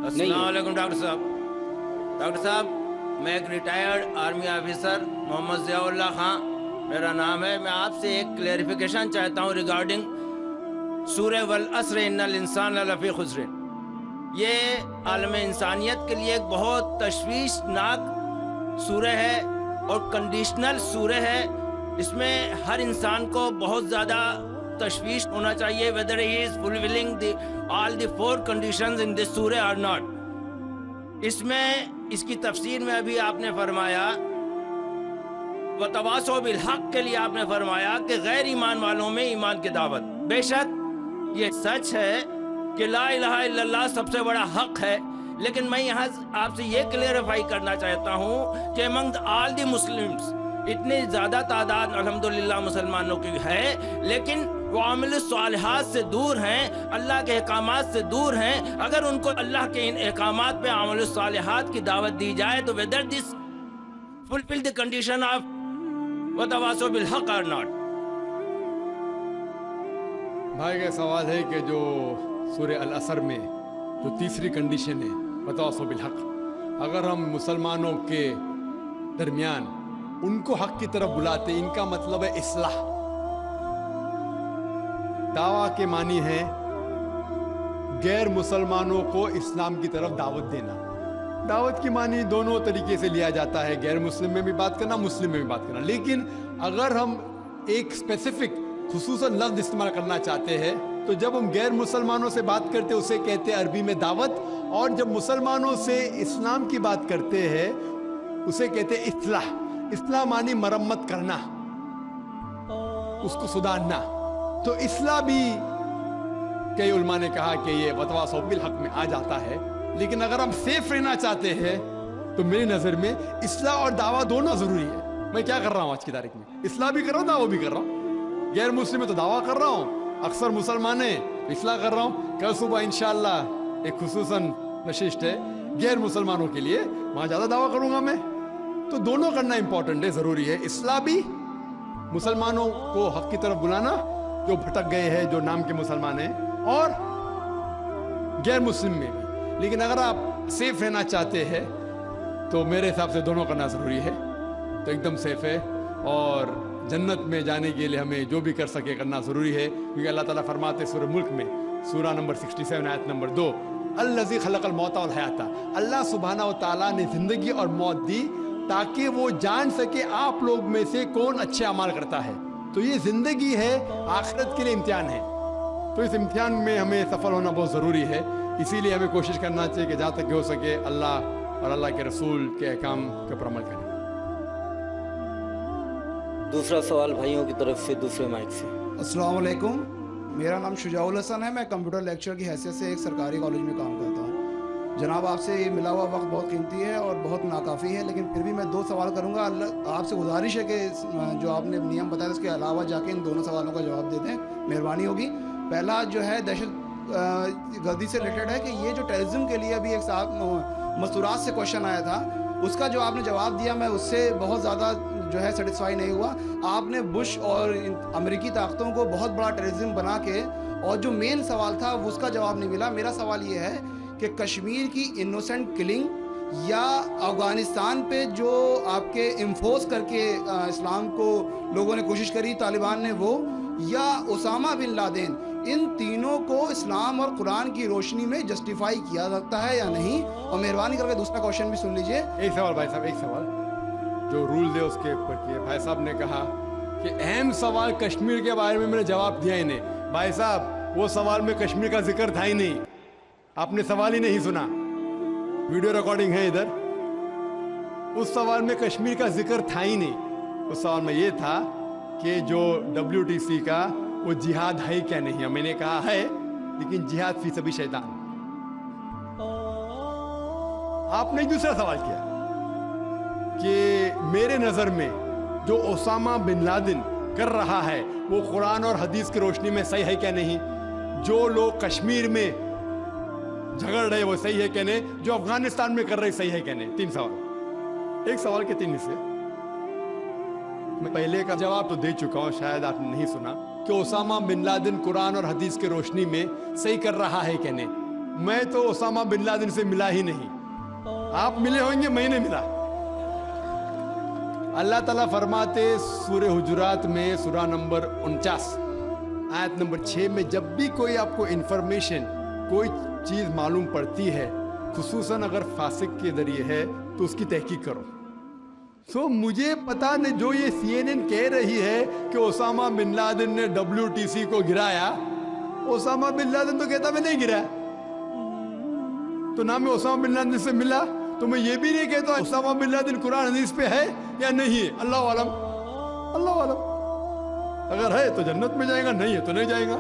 السلام علیکم ڈاکٹر صاحب میں ایک ریٹائرڈ آرمی آفیسر محمد ضیاء اللہ خان میرا نام ہے. میں آپ سے ایک کلیریفیکیشن چاہتا ہوں ریگارڈنگ سورہ والعصر ان الانسان لفی خسر. یہ عالم انسانیت کے لیے ایک بہت تشویشناک سورہ ہے اور کنڈیشنل سورہ ہے. اس میں ہر انسان کو بہت زیادہ تشویش ہونا چاہیے whether he is fulfilling all the 4 conditions in this surah or not. اس میں اس کی تفسیر میں ابھی آپ نے فرمایا وَتَوَاصَوْا بِالْحَقِّ کے لیے آپ نے فرمایا کہ غیر ایمان والوں میں ایمان کی دعوت. بے شک یہ سچ ہے کہ لا الہ الا اللہ سب سے بڑا حق ہے، لیکن میں یہاں آپ سے یہ کلیریفائی کرنا چاہتا ہوں کہ among all the Muslims اتنی زیادہ تعداد الحمدللہ مسلمانوں کی ہے، لیکن وہ عمل الصالحات سے دور ہیں، اللہ کے احکامات سے دور ہیں. اگر ان کو اللہ کے ان احکامات پہ عمل الصالحات کی دعوت دی جائے تو whether this fulfill the condition of وَتَوَاصَوْا بِالْحَقِّ or not. بھائی کا سوال ہے کہ جو سورہ العصر میں جو تیسری کنڈیشن ہے وَتَوَاصَوْا بِالْحَقِّ، اگر ہم مسلمانوں کے درمیان ان کو حق کی طرف بلاتے، ان کا مطلب ہے اصلاح. دعویٰ کے معنی ہے غیر مسلمانوں کو اسلام کی طرف دعوت دینا. دعوت کی معنی دونوں طریقے سے لیا جاتا ہے، غیر مسلم میں بھی بات کرنا، مسلم میں بھی بات کرنا. لیکن اگر ہم ایک اسپیسیفک خصوصاً لفظ استعمال کرنا چاہتے ہیں تو جب ہم غیر مسلمانوں سے بات کرتے اسے کہتے ہیں عربی میں دعوت، اور جب مسلمانوں سے اسلام کی بات کرتے ہیں اسے کہتے ہیں اصلاح. اصلاح معنی مرمت کرنا، اس کو سدھارنا. تو اصلاح بھی کئی علماء نے کہا کہ یہ وَتَوَاصَوْا بِالْحَقِّ میں آ جاتا ہے. لیکن اگر ہم سیف رہنا چاہتے ہیں تو میری نظر میں اصلاح اور دعویٰ دونوں ضروری ہے. میں کیا کر رہا ہوں آج کی تاریخ میں؟ اصلاح بھی کر رہا ہوں، دعویٰ بھی کر رہا ہوں. غیر مسلم میں تو دعویٰ کر رہا ہوں، اکثر مسلمان ہیں اصلاح کر رہا ہوں. کل صبح انشاءاللہ ایک خصوصاً نشست ہے غیر مسلمانوں کے لیے، وہاں زیادہ دعویٰ کروں گا میں. تو دونوں کرنا امپورٹنٹ ہے، ضروری ہے. اصلاح بھی مسلمانوں کو حق کی طرف بلانا جو بھٹک گئے ہیں، جو نام کے مسلمان ہیں، اور غیر مسلم میں بھی. لیکن اگر آپ سیف رہنا چاہتے ہیں تو میرے حساب سے دونوں کرنا ضروری ہے. تو ایک دم سیف ہے، اور جنت میں جانے کے لیے ہمیں جو بھی کر سکے کرنا ضروری ہے. کیونکہ اللہ تعالیٰ فرماتے سورہ ملک میں سورہ نمبر 67 آیت نمبر 2 الذی خلق الموت والحیات، اللہ سبحانہ و تعالیٰ نے زندگی اور موت دی تاکہ وہ جان سکے آپ لوگ میں سے کون اچھے اعمال کرتا ہے. تو یہ زندگی ہے، آخرت کے لیے امتحان ہے. تو اس امتحان میں ہمیں سفل ہونا بہت ضروری ہے. اسی لیے ہمیں کوشش کرنا چاہیے کہ جہاں تک ہو سکے اللہ اور اللہ کے رسول کے احکام کے اوپر عمل کریں. دوسرا سوال بھائیوں کی طرف سے دوسرے مائک سے. السلام علیکم، میرا نام شجاع الحسن ہے. میں کمپیوٹر لیکچر کی حیثیت سے ایک سرکاری کالج میں کام کرتا ہوں. جناب آپ سے یہ ملا ہوا وقت بہت قیمتی ہے اور بہت ناکافی ہے، لیکن پھر بھی میں 2 سوال کروں گا. آپ سے گزارش ہے کہ جو آپ نے نیم بتایا اس کے علاوہ جا کے ان دونوں سوالوں کا جواب دے دیں، مہربانی ہوگی. پہلا جو ہے دہشت گردی سے ریلیٹڈ ہے کہ یہ جو ٹیررزم کے لیے ابھی ایک مستورات سے کوشچن آیا تھا، اس کا جو آپ نے جواب دیا میں اس سے بہت زیادہ جو ہے سیٹسفائی نہیں ہوا. آپ نے بش اور امریکی طاقتوں کو بہت بڑا ٹیررزم بنا کے، اور جو مین سوال تھا اس کا جواب نہیں ملا. میرا سوال یہ ہے کہ کشمیر کی انوسنٹ کلنگ یا افغانستان پہ جو آپ کے انفورس کر کے اسلام کو لوگوں نے کوشش کری طالبان نے، وہ یا اسامہ بن لادن، ان تینوں کو اسلام اور قرآن کی روشنی میں جسٹیفائی کیا سکتا ہے یا نہیں؟ اور مہربانی کر کے دوسرا کوشچن بھی سن لیجئے. ایک سوال بھائی صاحب، ایک سوال جو رول دے اس کے اوپر کیے. بھائی صاحب نے کہا کہ اہم سوال کشمیر کے بارے میں میں نے جواب دیا ہی نہیں. بھائی صاحب وہ سوال میں کشمیر کا ذکر تھا ہی نہیں، آپ نے سوال ہی نہیں سنا. ویڈیو ریکارڈنگ ہے ادھر. اس سوال میں کشمیر کا ذکر تھا ہی نہیں. اس سوال میں یہ تھا کہ جو WTC کا وہ جہاد ہے کیا نہیں. میں نے کہا ہے، لیکن جہاد فی سبیل شیطان. آپ نے ایک دوسرا سوال کیا کہ میرے نظر میں جو اسامہ بن لادن کر رہا ہے وہ قرآن اور حدیث کی روشنی میں صحیح ہے کیا نہیں. جو لوگ کشمیر میں جھگڑ رہے وہ صحیح ہے کہ نہیں، جو افغانستان میں کر رہے صحیح ہے کہ نہیں. 3 سوال، ایک سوال کے 3 حصے. میں پہلے کا جواب تو دے چکا ہوں، شاید آپ نے نہیں سنا، کہ اسامہ بن لادن قرآن اور حدیث کی روشنی میں صحیح کر رہا ہے کہ نہیں. मैं तो ओसामा बिन लादेन से मिला ही नहीं। आप मिले होंगे, मैं नहीं मिला। अल्लाह ताला फरमाते सूरह हुजुरात में सूरा नंबर 49 आयत नंबर 6 में, जब भी कोई आपको इंफॉर्मेशन, कोई चीज मालूम पड़ती है, खुसूसन अगर फासिक के जरिए है, तो उसकी तहकीक करो। सो मुझे पता नहीं, जो ये CNN कह रही है कि ओसामा बिन लादेन ने WTC को गिराया, ओसामा बिन लादेन तो कहता मैं नहीं गिराया। तो ना मैं ओसामा बिन लादेन से मिला, तो मैं ये भी नहीं कहता ओसामा बिन लादेन कुरान हदीस पे है या नहीं है। अल्लाह आलम, अल्लाह आलम। अगर है तो जन्नत में जाएगा, नहीं है तो नहीं जाएगा।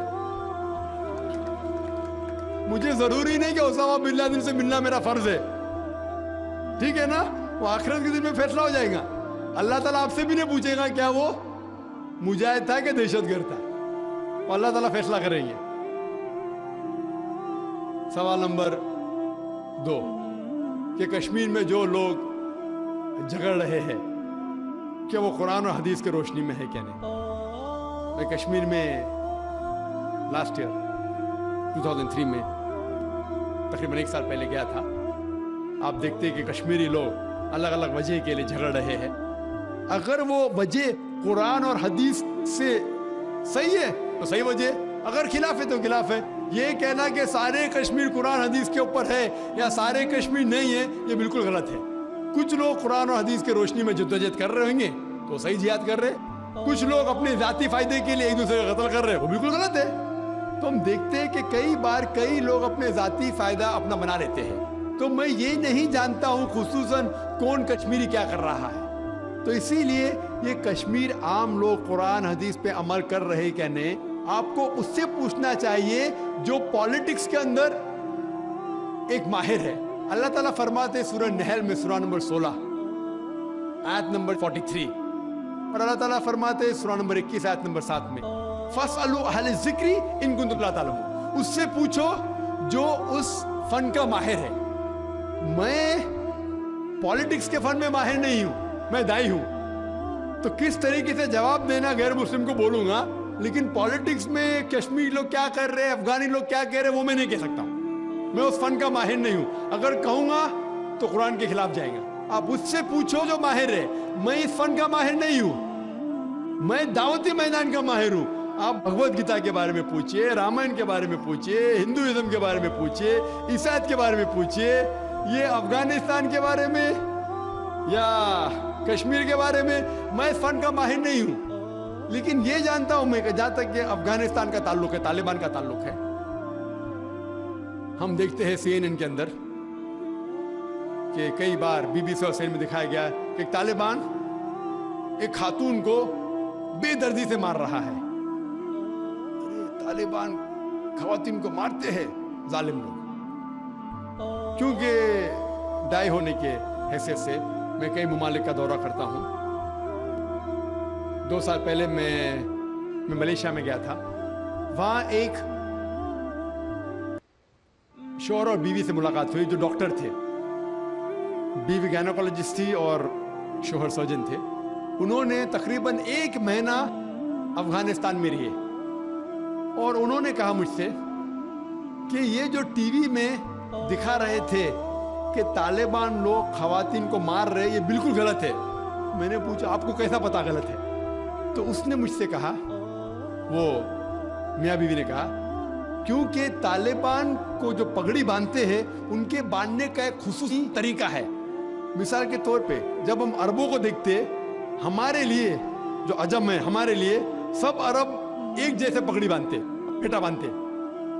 मुझे जरूरी नहीं कि ओसामा बिन लादेन से मिलना मेरा फर्ज है, ठीक है ना? वो आखिरत के दिन में फैसला हो जाएगा। अल्लाह ताला आपसे भी नहीं पूछेगा क्या वो मुजाहिद था कि दहशतगर्द था, वो अल्लाह ताला फैसला करेंगे। सवाल नंबर 2 कि कश्मीर में जो लोग झगड़ रहे हैं, क्या वो कुरान और हदीस की रोशनी में है क्या नहीं? मैं कश्मीर में लास्ट ईयर 2003 में तकरीबन 1 साल पहले गया था। आप देखते हैं कि कश्मीरी लोग अलग अलग वजह के लिए झगड़ रहे हैं। अगर वो वजह कुरान और हदीस से सही है तो सही वजह, अगर खिलाफ है तो खिलाफ है। ये कहना कि सारे कश्मीर कुरान हदीस के ऊपर है या सारे कश्मीर नहीं है, ये बिल्कुल गलत है। कुछ लोग कुरान और हदीस की रोशनी में जद्दोजहद कर रहे होंगे तो सही जिहाद कर रहे, कुछ लोग अपने जाती फायदे के लिए एक दूसरे का कत्ल कर रहे हैं, वो बिल्कुल गलत है। तो हम देखते हैं कि कई बार कई लोग अपने जाती फायदा अपना बना लेते हैं। तो मैं ये नहीं जानता हूं खुसूसन कौन कश्मीरी क्या कर रहा है। तो इसीलिए ये कश्मीर आम लोग कुरान हदीस पे अमल कर रहे हैं क्या नहीं, आपको उससे पूछना चाहिए जो पॉलिटिक्स के अंदर एक माहिर है। अल्लाह ताला फरमाते सूरह नहल में सूरा नंबर 16 आयत नंबर 43, और अल्लाह ताला फरमाते सूरा नंबर 21 आयत नंबर 7 में, फसअलू अहले ज़िक्री इन कुंतुम ला तालमून। उससे पूछो जो उस फन का माहिर है। मैं पॉलिटिक्स के फन में माहिर नहीं हूं, मैं दाई हूं। तो किस तरीके से जवाब देना गैर मुस्लिम को बोलूंगा, लेकिन पॉलिटिक्स में कश्मीरी लोग क्या कर रहे हैं, अफगानी लोग क्या कह रहे हैं, वो मैं नहीं कह सकता हूं। मैं उस फन का माहिर नहीं हूं। अगर कहूंगा तो कुरान के खिलाफ जाएगा। आप उससे पूछो जो माहिर है। मैं इस फन का माहिर नहीं हूं, मैं दावती मैदान का माहिर हूं। आप भगवत गीता के बारे में पूछिए, रामायण के बारे में पूछिए, हिंदुइज्म के बारे में पूछिए, ईसाईयत के बारे में पूछिए, ये अफगानिस्तान के बारे में या कश्मीर के बारे में मैं इस फन का माहिर नहीं हूं। लेकिन ये जानता हूं मैं कि जहां तक ये अफगानिस्तान का ताल्लुक है, तालिबान का ताल्लुक है, हम देखते हैं CNN के अंदर कि कई बार BBC और CNN में दिखाया गया कि तालिबान एक खातून को बेदर्दी से मार रहा है। अरे तालिबान खवातीन को मारते हैं जालिम लोग। क्योंकि दाई होने के हैसियत से मैं कई ममालिक का दौरा करता हूँ। 2 साल पहले मैं मलेशिया में गया था। वहाँ एक शौहर और बीवी से मुलाकात हुई जो डॉक्टर थे। बीवी गायनोकोलॉजिस्ट थी और शौहर सर्जन थे। उन्होंने तकरीबन 1 महीना अफगानिस्तान में रहे और उन्होंने कहा मुझसे कि ये जो टीवी में दिखा रहे थे कि तालिबान लोग खवातीन को मार रहे, ये बिल्कुल गलत है। मैंने पूछा आपको कैसा पता गलत है? तो उसने मुझसे कहा, वो मियाँ बीवी ने कहा, क्योंकि तालिबान को जो पगड़ी बांधते हैं उनके बांधने का एक खुसूसी तरीका है। मिसाल के तौर पे जब हम अरबों को देखते, हमारे लिए जो अजम है, हमारे लिए सब अरब एक जैसे पगड़ी बांधते, फेटा बांधते,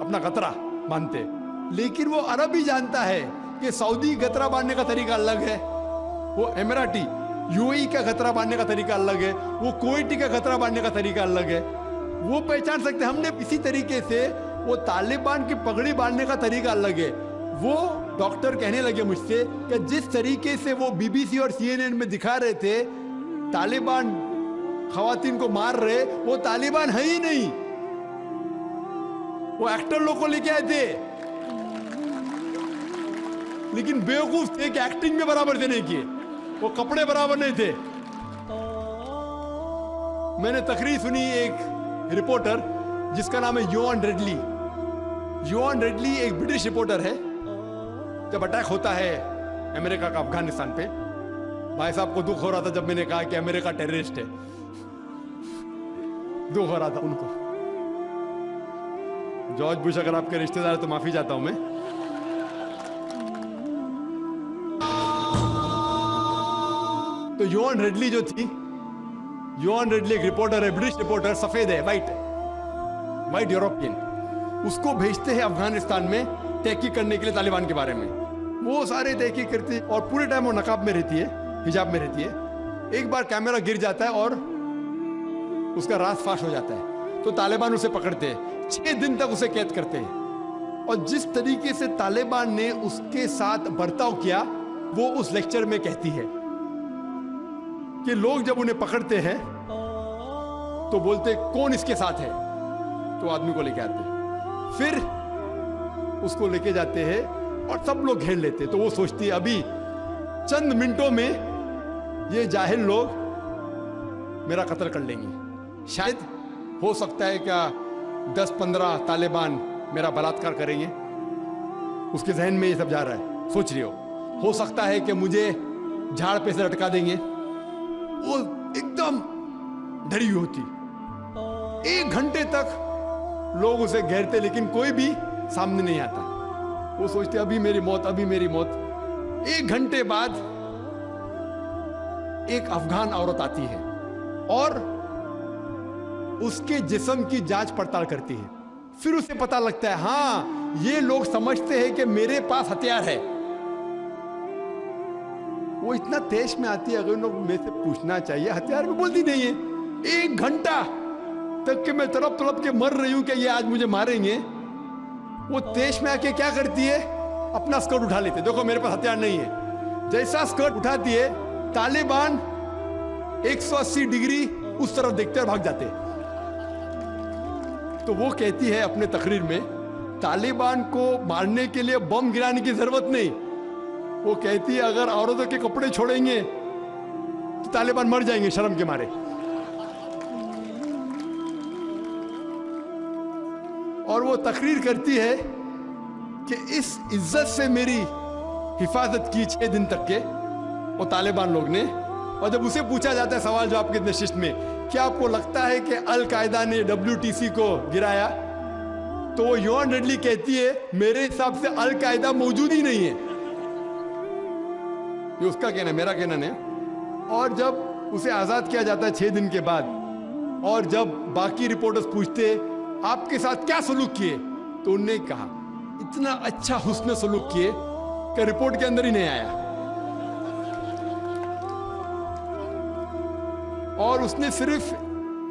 अपना गतरा बांधते। लेकिन वो अरब ही जानता है कि सऊदी गतरा बांधने का तरीका अलग है, वो एमिराटी UAE का गतरा बांधने का तरीका अलग है, वो कुवैती का गतरा बांधने का तरीका अलग है। वो पहचान सकते। हमने इसी तरीके से वो तालिबान की पगड़ी बांधने का तरीका अलग है। वो डॉक्टर कहने लगे मुझसे कि जिस तरीके से वो BBC और CNN में दिखा रहे थे तालिबान खवातीन को मार रहे, वो तालिबान है ही नहीं, वो एक्टर लोग को लेके आए थे। लेकिन बेवकूफ थे कि एक्टिंग में बराबर से नहीं किए, वो कपड़े बराबर नहीं थे। मैंने तकरीर सुनी एक रिपोर्टर जिसका नाम है योन रेडली, योन रेडली एक ब्रिटिश रिपोर्टर है। जब अटैक होता है अमेरिका का अफगानिस्तान पे, भाई साहब को दुख हो रहा था जब मैंने कहा कि अमेरिका टेररिस्ट है, दुख हो रहा था उनको। जॉर्ज बुश अगर आपके रिश्तेदार है तो माफी चाहता हूं मैं। तो योन रेडली जो थी, योन रेडली एक रिपोर्टर है, ब्रिटिश रिपोर्टर, सफेद है, वाइट यूरोपियन, उसको भेजते हैं अफगानिस्तान में तहकीक करने के लिए तालिबान के बारे में। वो सारे तहकीक करती है और पूरे टाइम वो नकाब में रहती है, हिजाब में रहती है। एक बार कैमरा गिर जाता है और उसका राज फाश हो जाता है, तो तालिबान उसे पकड़ते हैं, 6 दिन तक उसे कैद करते हैं। और जिस तरीके से तालिबान ने उसके साथ बर्ताव किया, वो उस लेक्चर में कहती है कि लोग जब उन्हें पकड़ते हैं तो बोलते कौन इसके साथ है, तो आदमी को लेके आते हैं, फिर उसको लेके जाते हैं और सब लोग घेर लेते हैं। तो वो सोचती है अभी चंद मिनटों में ये जाहिल लोग मेरा कत्ल कर लेंगे, शायद हो सकता है क्या 10-15 तालिबान मेरा बलात्कार करेंगे। उसके जहन में ये सब जा रहा है, सोच रही हो सकता है कि मुझे झाड़ पे से लटका देंगे। वो एकदम डरी हुई होती। 1 घंटे तक लोग उसे घेरते लेकिन कोई भी सामने नहीं आता। वो सोचते अभी मेरी मौत, अभी मेरी मौत। 1 घंटे बाद एक अफगान औरत आती है और उसके जिस्म की जांच पड़ताल करती है। फिर उसे पता लगता है हाँ ये लोग समझते हैं कि मेरे पास हथियार है। वो इतना तेज में आती है, अगर उन लोग मेरे से पूछना चाहिए हथियार भी बोलती नहीं है। 1 घंटा तक के मैं तड़प तड़प के मर रही हूं कि ये आज मुझे मारेंगे। वो तेज में आके क्या करती है, अपना स्कर्ट उठा लेते, देखो मेरे पास हथियार नहीं है। जैसा स्कर्ट उठाती है, तालिबान 180 डिग्री उस तरफ देखते और भाग जाते। तो वो कहती है अपने तकरीर में, तालिबान को मारने के लिए बम गिराने की जरूरत नहीं। वो कहती है अगर औरतों के कपड़े छोड़ेंगे तो तालिबान मर जाएंगे शर्म के मारे। और वो तकरीर करती है कि इस इज्जत से मेरी हिफाजत की 6 दिन तक के वो तालिबान लोग ने। और जब उसे पूछा जाता है सवाल जवाब के नशिस्त में, क्या आपको लगता है कि अल कायदा ने WTC को गिराया, तो वो योन रेडली कहती है मेरे हिसाब से अल कायदा मौजूद ही नहीं है। ये उसका कहना, मेरा कहना नहीं। और जब उसे आजाद किया जाता है 6 दिन के बाद, और जब बाकी रिपोर्टर्स पूछते आपके साथ क्या सलूक किए, तो उन्होंने कहा इतना अच्छा हुस्न सलूक किए कि रिपोर्ट के अंदर ही नहीं आया। और उसने सिर्फ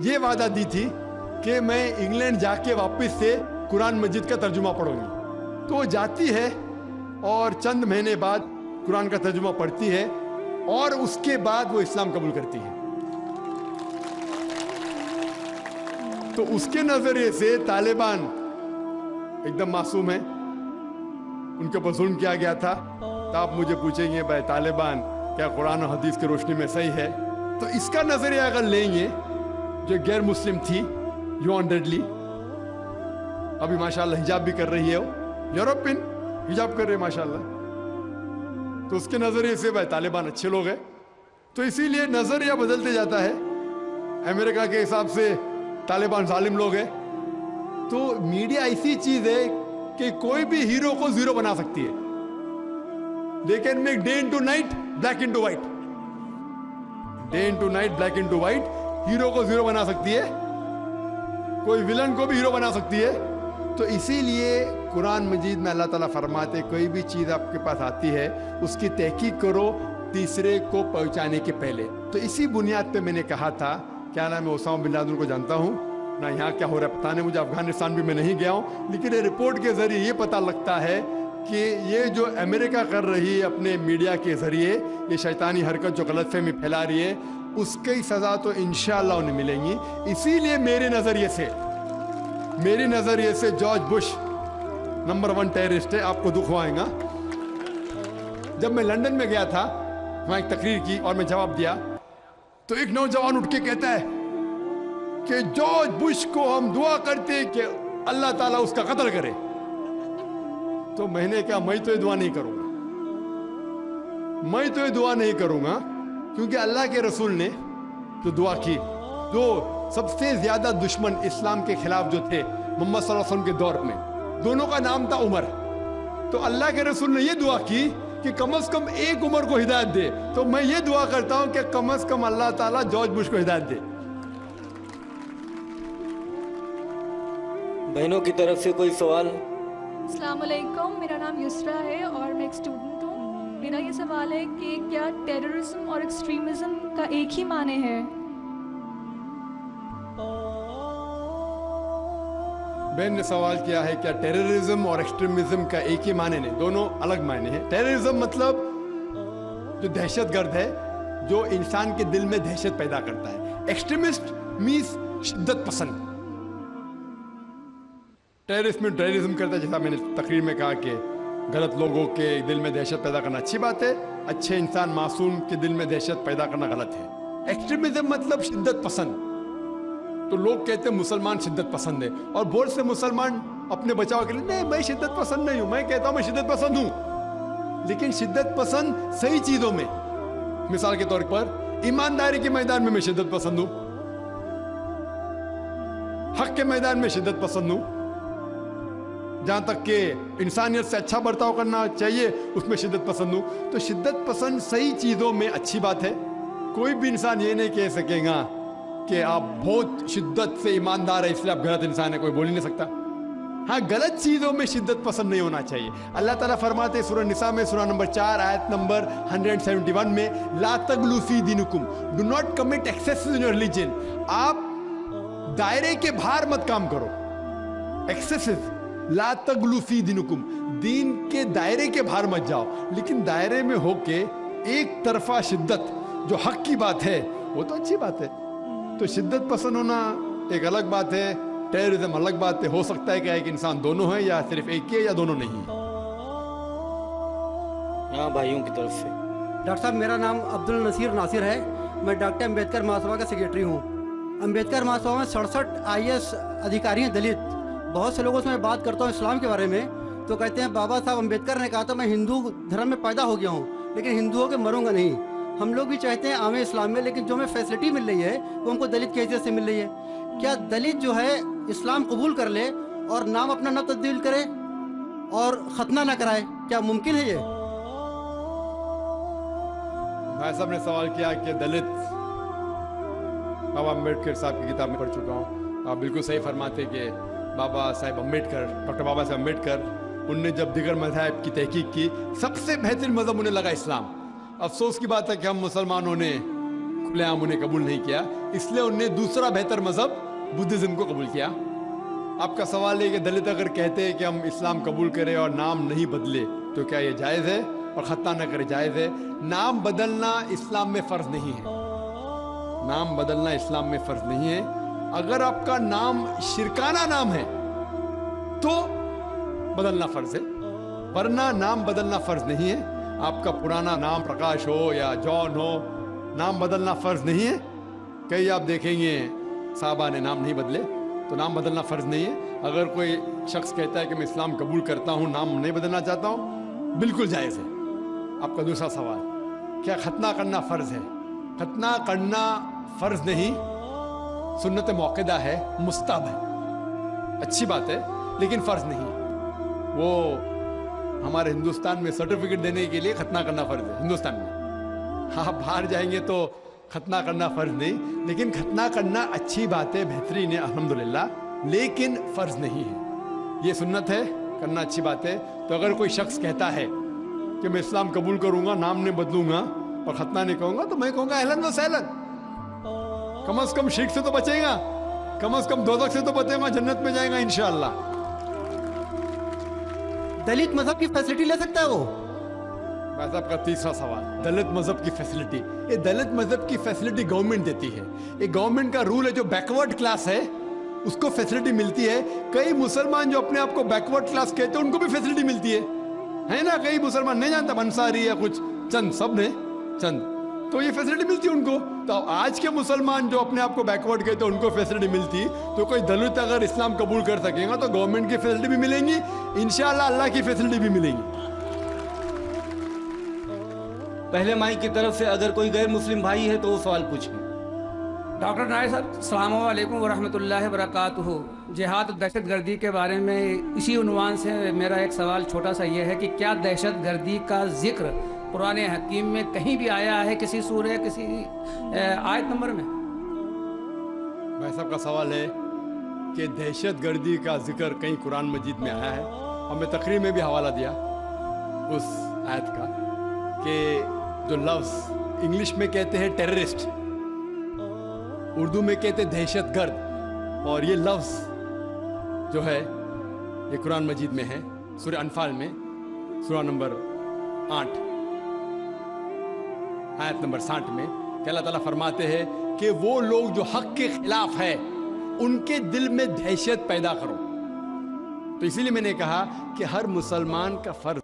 ये वादा दी थी कि मैं इंग्लैंड जाके वापस से कुरान मजीद का तर्जुमा पढ़ूंगी। तो वो जाती है और चंद महीने बाद कुरान का तर्जुमा पढ़ती है और उसके बाद वो इस्लाम कबूल करती है। तो उसके नजरिए से तालिबान एकदम मासूम है, उनके ऊपर जुल्म किया गया था। तो आप मुझे पूछेंगे भाई तालिबान क्या कुरान और हदीस की रोशनी में सही है? तो इसका नजरिया अगर लेंगे, जो गैर मुस्लिम थी योन रेडली, अभी माशाल्लाह हिजाब भी कर रही है, वो यूरोपियन हिजाब कर रहे हैं माशाल्लाह, तो उसके नजरिए से भाई तालिबान अच्छे लोग हैं। तो इसीलिए नजरिया बदलते जाता है। अमेरिका के हिसाब से तालिबान जालिम लोग हैं। तो मीडिया ऐसी चीज है कि कोई भी हीरो को जीरो बना सकती है। They can make day into night, black into white, day into night, black into white. Hero को जीरो बना सकती है, कोई विलन को भी हीरो बना सकती है। तो इसीलिए कुरान मजीद में अल्लाह ताला फरमाते कोई भी चीज आपके पास आती है उसकी तहकीक करो तीसरे को पहुंचाने के पहले। तो इसी बुनियाद पे मैंने कहा था, क्या नाम है, ओसामा बिन लादेन को जानता हूँ ना, यहाँ क्या हो रहा है पता नहीं मुझे, अफगानिस्तान भी मैं नहीं गया हूँ, लेकिन ये रिपोर्ट के जरिए ये पता लगता है कि ये जो अमेरिका कर रही है अपने मीडिया के जरिए, ये शैतानी हरकत जो गलतफहमी फैला रही है, उसकी सजा तो इंशाअल्लाह उन्हें मिलेंगी। इसीलिए मेरे नजरिए से जॉर्ज बुश नंबर 1 टेररिस्ट है। आपको दुख आएगा। जब मैं लंदन में गया था, वहां एक तकरीर की और मैं जवाब दिया, तो एक नौजवान उठ के कहता है कि जॉर्ज बुश को हम दुआ करते हैं कि अल्लाह ताला उसका कत्ल करे। तो मैंने कहा मैं तो ये दुआ नहीं करूंगा, मैं तो ये दुआ नहीं करूंगा, क्योंकि अल्लाह के रसूल ने जो दुआ की, जो सबसे ज्यादा दुश्मन इस्लाम के खिलाफ जो थे मोहम्मद सल्लल्लाहु अलैहि वसल्लम के दौर में, दोनों का नाम था उमर। तो अल्लाह के रसूल ने ये दुआ की कि कम से कम एक उमर को हिदायत दे। तो मैं ये दुआ करता हूं कि कम से कम अल्लाह ताला जॉर्ज बुश को हिदायत दे। बहनों की तरफ से कोई सवाल? अस्सलाम वालेकुम, मेरा नाम युसरा है और मैं एक स्टूडेंट हूँ। मेरा ये सवाल है कि क्या टेररिज्म और एक्सट्रीमिज्म का एक ही माने है? बहन ने सवाल किया है क्या टेररिज्म और एक्सट्रीमिज्म का एक ही माने नहीं, दोनों अलग मायने हैं। टेररिज्म मतलब जो दहशतगर्द है, जो इंसान के दिल में दहशत पैदा करता है। एक्सट्रीमिस्ट मीन्स शिद्दत पसंद। टेररिस्ट में टेररिज्म करता है, जैसा मैंने तकरीर में कहा कि गलत लोगों के दिल में दहशत पैदा करना अच्छी बात है, अच्छे इंसान मासूम के दिल में दहशत पैदा करना गलत है। एक्सट्रीमिज्म मतलब शिद्दत पसंद। तो लोग कहते हैं मुसलमान शिद्दत पसंद है, और बहुत से मुसलमान अपने बचाव के लिए, नहीं मैं शिद्दत पसंद नहीं हूं, मैं कहता हूं मैं शिद्दत पसंद हूं, लेकिन शिद्दत पसंद सही चीजों में। मिसाल के तौर पर ईमानदारी के मैदान में मैं शिद्दत पसंद हूं, हक के मैदान में शिद्दत पसंद हूं, जहां तक कि इंसानियत से अच्छा बर्ताव करना चाहिए उसमें शिद्दत पसंद हूं। तो शिद्दत पसंद सही चीजों में अच्छी बात है। कोई भी इंसान ये नहीं कह सकेगा कि आप बहुत शिद्दत से ईमानदार है इसलिए आप गलत इंसान है, कोई बोल ही नहीं सकता। हाँ, गलत चीजों में शिद्दत पसंद नहीं होना चाहिए। अल्लाह ताला फरमाते सूरह निसा में, सूरह नंबर 4 आयत नंबर 171 में, ला तगलू फी दीनुकुम, do not commit excesses in your religion. आप दायरे के बाहर मत काम करो, एक्सेसेस। ला तगलू फी दीनुकुम, दीन के दायरे के बाहर मत जाओ, लेकिन दायरे में होके एक तरफा शिद्दत जो हक की बात है वो तो अच्छी बात है। तो शिद्दत पसंद होना एक अलग बात है, टेररिज्म अलग बात है। हो सकता है कि एक इंसान दोनों है, या सिर्फ एक ही है, या दोनों नहीं है। यहाँ भाइयों की तरफ से। डॉक्टर साहब, मेरा नाम अब्दुल नसीर नासिर है। मैं डॉक्टर अम्बेडकर महासभा का सेक्रेटरी हूँ। अम्बेडकर महासभा में 67 IAS अधिकारी हैं दलित। बहुत से लोगों से मैं बात करता हूँ इस्लाम के बारे में, तो कहते हैं बाबा साहब अम्बेडकर ने कहा था मैं हिंदू धर्म में पैदा हो गया हूँ, लेकिन हिंदुओं के मरूंगा नहीं। हम लोग भी चाहते हैं आमे इस्लाम में, लेकिन जो हमें फैसिलिटी मिल रही है वो हमको दलित की हैसियत से मिल रही है। क्या दलित जो है इस्लाम कबूल कर ले और नाम अपना न तब्दील करे और खतना ना कराए, क्या मुमकिन है ये? भाई साहब ने सवाल किया कि दलित, बाबा अम्बेडकर साहब की किताब में पढ़ चुका हूँ। आप बिल्कुल सही फरमाते कि बाबा साहब अम्बेडकर, डॉक्टर बाबा साहब अम्बेडकर, उनने जब दिगर मज़हब की तहकीक की, सबसे बेहतरीन मज़हब उन्हें लगा इस्लाम। अफसोस की बात है कि हम मुसलमानों ने खुलेआम उन्हें कबूल नहीं किया, इसलिए उन्होंने दूसरा बेहतर मज़हब बुद्धिज़्म को कबूल किया। आपका सवाल है कि दलित अगर कहते हैं कि हम इस्लाम कबूल करें और नाम नहीं बदले तो क्या ये जायज़ है, और खतना न करे जायज़ है? नाम बदलना इस्लाम में फ़र्ज नहीं है, नाम बदलना इस्लाम में फ़र्ज नहीं है। अगर आपका नाम शिरकाना नाम है तो बदलना फ़र्ज है, वरना नाम बदलना फ़र्ज नहीं है। आपका पुराना नाम प्रकाश हो या जॉन हो, नाम बदलना फ़र्ज नहीं है। कई आप देखेंगे साहबा ने नाम नहीं बदले, तो नाम बदलना फ़र्ज नहीं है। अगर कोई शख्स कहता है कि मैं इस्लाम कबूल करता हूँ, नाम नहीं बदलना चाहता हूँ, बिल्कुल जायज़ है। आपका दूसरा सवाल, क्या खतना करना फ़र्ज है? खतना करना फ़र्ज नहीं, सुन्नत मौक़िदा है, मुस्तहब है, अच्छी बात है, लेकिन फ़र्ज नहीं। वो हमारे हिंदुस्तान में सर्टिफिकेट देने के लिए खतना करना फ़र्ज है हिंदुस्तान में। हाँ, बाहर जाएंगे तो खतना करना फ़र्ज नहीं, लेकिन खतना करना अच्छी बात है, बेहतरीन है, अल्हम्दुलिल्लाह, लेकिन फ़र्ज नहीं है। ये सुन्नत है, करना अच्छी बात है। तो अगर कोई शख्स कहता है कि मैं इस्लाम कबूल करूँगा, नाम नहीं बदलूँगा और खतना नहीं कहूँगा, तो मैं कहूँगा अहलन व सहलन, कम से कम शिर्क से तो बचेगा, कम से कम दोज़ख से तो बचेगा, जन्नत में जाएगा इंशाअल्लाह। दलित मजहब की फैसिलिटी ले सकता है वो? भाई साहब का तीसरा सवाल, दलित मजहब की फैसिलिटी। ये दलित मजहब की फैसिलिटी गवर्नमेंट देती है, ये गवर्नमेंट का रूल है। जो बैकवर्ड क्लास है उसको फैसिलिटी मिलती है। कई मुसलमान जो अपने आप को बैकवर्ड क्लास कहते हैं उनको भी फैसिलिटी मिलती है ना। कई मुसलमान नहीं जानता, अंसारी या कुछ चंद, सब ने चंद, तो ये फैसिलिटी मिलती उनको। तो आज के मुसलमान जो अपने आप को बैकवर्ड कहते हैं उनको फैसिलिटी मिलती, तो कोई दलित अगर इस्लाम कबूल कर सकेगा तो गवर्नमेंट की फैसिलिटी भी मिलेंगी, इंशाअल्लाह अल्लाह की फैसिलिटी भी मिलेंगी। पहले माइक की तरफ से अगर कोई गैर मुस्लिम भाई है तो वो सवाल पूछें। डॉक्टर नायर साहब, अस्सलाम वालेकुम वरहमतुल्लाहि वबरकातुहू। जिहाद दहशत गर्दी के बारे में इसी उन्वान से मेरा एक सवाल छोटा सा ये है कि क्या दहशत गर्दी का जिक्र कुरान हकीम में कहीं भी आया है, किसी सूरह, किसी आयत नंबर में? भाई साहब का सवाल है कि दहशत गर्दी का जिक्र कहीं कुरान मजीद में आया है, और मैं तकरीर में भी हवाला दिया उस आयत का कि जो लफ्ज़ इंग्लिश में कहते हैं टेररिस्ट, उर्दू में कहते हैं दहशत गर्द, और ये लफ्ज़ जो है ये कुरान मजीद में है, सूरह अनफाल में, सूरह नंबर 8 आयत नंबर 60 में कि अल्लाह ताला फरमाते हैं कि वो लोग जो हक के खिलाफ है उनके दिल में दहशत पैदा करो। तो इसीलिए मैंने कहा कि हर मुसलमान का फर्ज